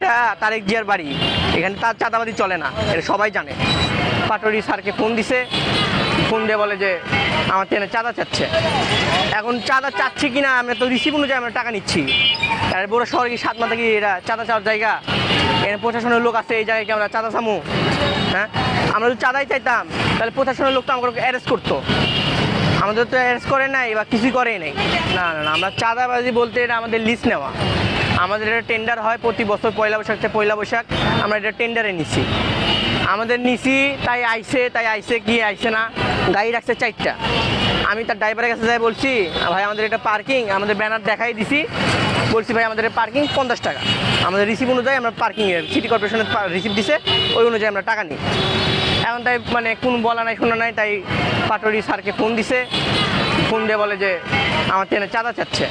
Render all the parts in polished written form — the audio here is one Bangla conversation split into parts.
এটা তারেক জিয়ার বাড়ি, এখানে তার চাঁদাবাদি চলে না, এটা সবাই জানে। পাটোয়ারি স্যারকে ফোন দিছে, ফোন দিয়ে বলে যে আমার ট্রেনে চাঁদা চাচ্ছে। এখন চাঁদা চাচ্ছি কিনা আমরা তো রিসিভ অনুযায়ী আমরা টাকা নিচ্ছি। আর বড় শহরে কি সাত মাথা কি এরা চাঁদা চাওয়ার জায়গা? এখানে প্রশাসনের লোক আছে, এই জায়গায় কি আমরা চাঁদা চামু? হ্যাঁ, আমরা যদি চাঁদাই চাইতাম তাহলে প্রশাসনের লোক তো আমাকে অ্যারেস্ট করতো। আমাদের তো অ্যারেস্ট করে নাই বা কিছুই করেই নাই। না না না, আমরা চাঁদাবাজি বলতে এটা আমাদের লিস্ট নেওয়া। আমাদের এটা টেন্ডার হয় প্রতি বছর পয়লা বৈশাখ আমরা এটা টেন্ডারে নিচ্ছি। আমাদের নিছি তাই আইসে কি আইসে না, গাড়ি রাখছে 4টা। আমি তার ড্রাইভারের কাছে যাই বলছি ভাই আমাদের এটা পার্কিং, আমাদের ব্যানার দেখাই দিছি, বলছি ভাই আমাদের পার্কিং 50 টাকা। আমাদের রিসিভ অনুযায়ী আমরা পার্কিংয়ের সিটি কর্পোরেশনের রিসিভ দিছে, ওই অনুযায়ী আমরা টাকা নিই। এখন তাই মানে কোন বলা নাই শোনা নাই, তাই পাটোয়ারি স্যারকে ফোন দিছে, ফোন দিয়ে বলে যে আমার ট্রেনে চাঁদা চাচ্ছে।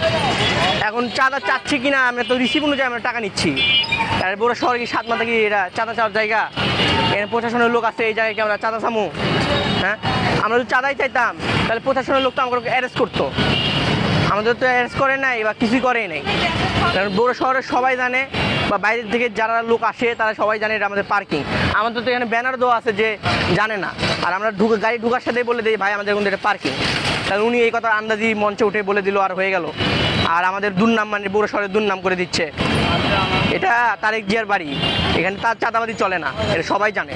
এখন চাঁদা চাচ্ছি কিনা আমরা তো রিসিভ অনুযায়ী আমরা টাকা নিচ্ছি। আর বড় শহরে কি সাত মাথা কি এরা চাঁদা চাওয়ার জায়গা? এখানে প্রশাসনের লোক আছে, এই জায়গায় কি আমরা চাঁদা চামু? হ্যাঁ, আমরা যদি চাঁদাই চাইতাম তাহলে প্রশাসনের লোক তো আমাকে অ্যারেস্ট করতো। আমাদের তো অ্যারেস্ট করে নাই বা কিছুই করেই নাই। কারণ বড় শহরে সবাই জানে বা বাইরের থেকে যারা লোক আসে তারা সবাই জানে এটা আমাদের পার্কিং। আমাদের তো এখানে ব্যানার দেওয়া আছে যে জানে না, আর আমরা গাড়ি ঢুকার সাথেই বলে দিই ভাই আমাদের কিন্তু এটা পার্কিং। কারণ উনি এই কথা আন্দাজি মঞ্চে উঠে বলে দিল আর হয়ে গেল। আর আমাদের দুর্নাম মানে বড় শহরে দুর্নাম করে দিচ্ছে। এটা তারেক জিয়ার বাড়ি, এখানে তার চাঁদাবাদি চলে না, এটা সবাই জানে।